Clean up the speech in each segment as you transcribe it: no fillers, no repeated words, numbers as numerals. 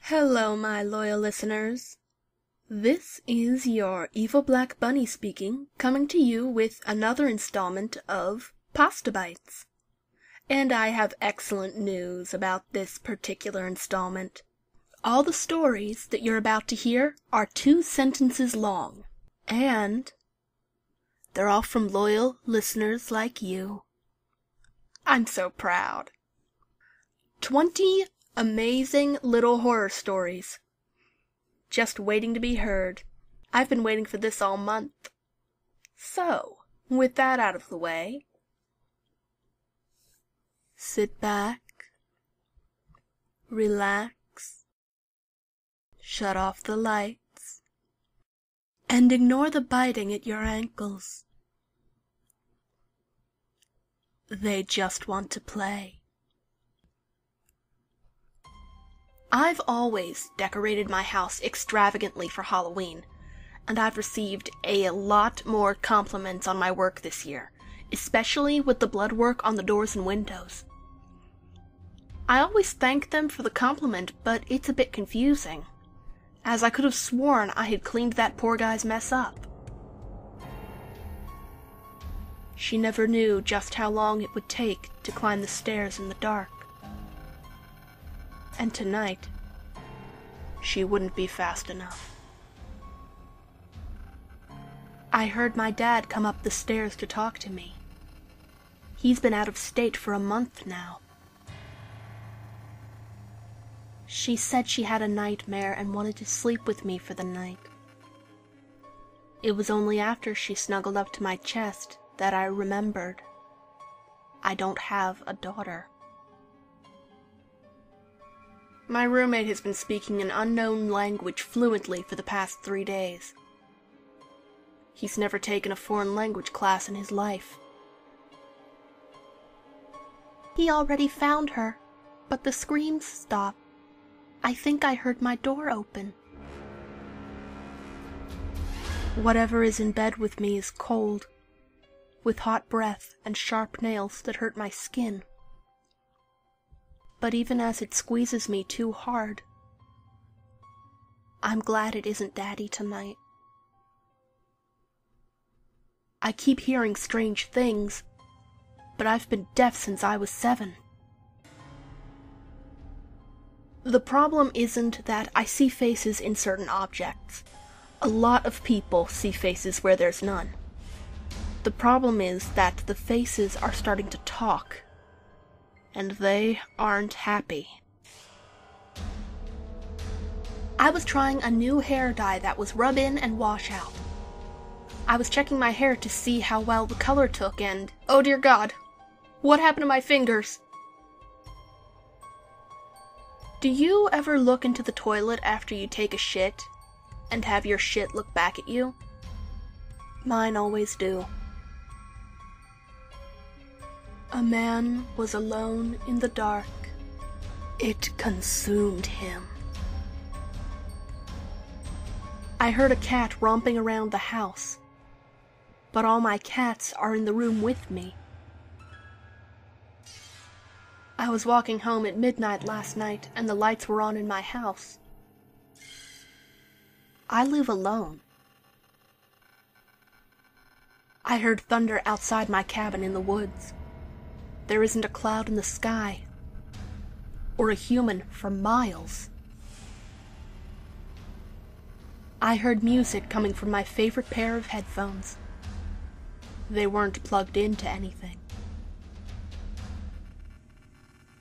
Hello, my loyal listeners. This is your evil black bunny speaking, coming to you with another installment of PastaBites. And I have excellent news about this particular installment. All the stories that you're about to hear are 2 sentences long, and they're all from loyal listeners like you. I'm so proud. 20 amazing little horror stories, just waiting to be heard. I've been waiting for this all month. So, with that out of the way, sit back, relax, shut off the lights, and ignore the biting at your ankles. They just want to play. I've always decorated my house extravagantly for Halloween, and I've received a lot more compliments on my work this year, especially with the blood work on the doors and windows. I always thank them for the compliment, but it's a bit confusing, as I could have sworn I had cleaned that poor guy's mess up. She never knew just how long it would take to climb the stairs in the dark. And tonight, she wouldn't be fast enough. I heard my dad come up the stairs to talk to me. He's been out of state for a month now. She said she had a nightmare and wanted to sleep with me for the night. It was only after she snuggled up to my chest that I remembered I don't have a daughter. My roommate has been speaking an unknown language fluently for the past 3 days. He's never taken a foreign language class in his life. He already found her, but the screams stopped. I think I heard my door open. Whatever is in bed with me is cold, with hot breath and sharp nails that hurt my skin. But even as it squeezes me too hard, I'm glad it isn't Daddy tonight. I keep hearing strange things, but I've been deaf since I was 7. The problem isn't that I see faces in certain objects. A lot of people see faces where there's none. The problem is that the faces are starting to talk, and they aren't happy. I was trying a new hair dye that was rub in and wash out. I was checking my hair to see how well the color took, and oh dear God, what happened to my fingers? Do you ever look into the toilet after you take a shit and have your shit look back at you? Mine always do. A man was alone in the dark. It consumed him. I heard a cat romping around the house, but all my cats are in the room with me. I was walking home at midnight last night, and the lights were on in my house. I live alone. I heard thunder outside my cabin in the woods. There isn't a cloud in the sky, or a human for miles. I heard music coming from my favorite pair of headphones. They weren't plugged into anything.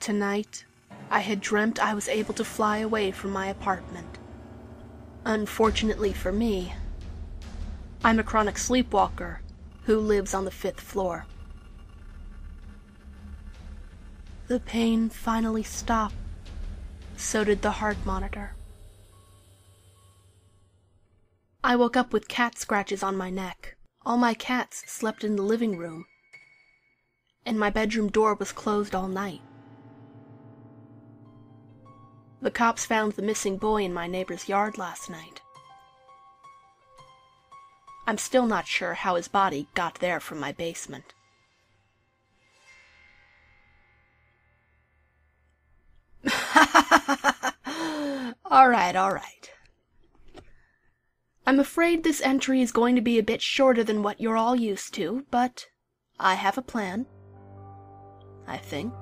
Tonight, I had dreamt I was able to fly away from my apartment. Unfortunately for me, I'm a chronic sleepwalker who lives on the 5th floor. The pain finally stopped. So did the heart monitor. I woke up with cat scratches on my neck. All my cats slept in the living room, and my bedroom door was closed all night. The cops found the missing boy in my neighbor's yard last night. I'm still not sure how his body got there from my basement. Alright, alright. I'm afraid this entry is going to be a bit shorter than what you're all used to, but I have a plan. I think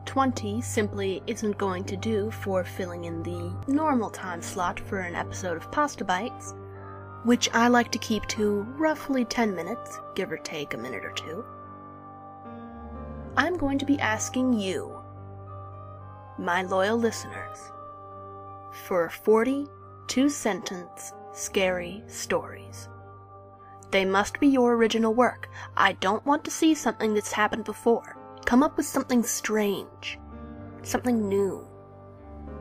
20 simply isn't going to do for filling in the normal time slot for an episode of PastaBites, which I like to keep to roughly 10 minutes, give or take a minute or two. I'm going to be asking you, my loyal listeners, for 40 two-sentence scary stories. They must be your original work. I don't want to see something that's happened before. Come up with something strange, something new,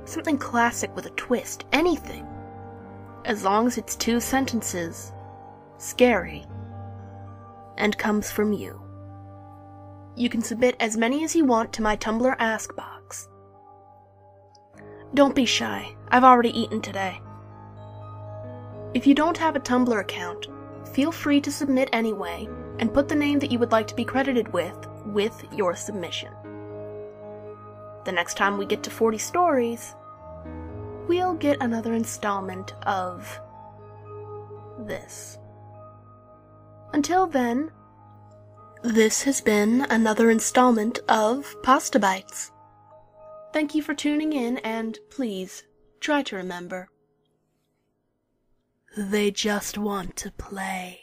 something classic with a twist, anything. As long as it's 2 sentences, scary, and comes from you. You can submit as many as you want to my Tumblr Ask box. Don't be shy, I've already eaten today. If you don't have a Tumblr account, feel free to submit anyway, and put the name that you would like to be credited with your submission. The next time we get to 40 stories, we'll get another installment of this. Until then, this has been another installment of PastaBites. Thank you for tuning in, and please, try to remember, they just want to play.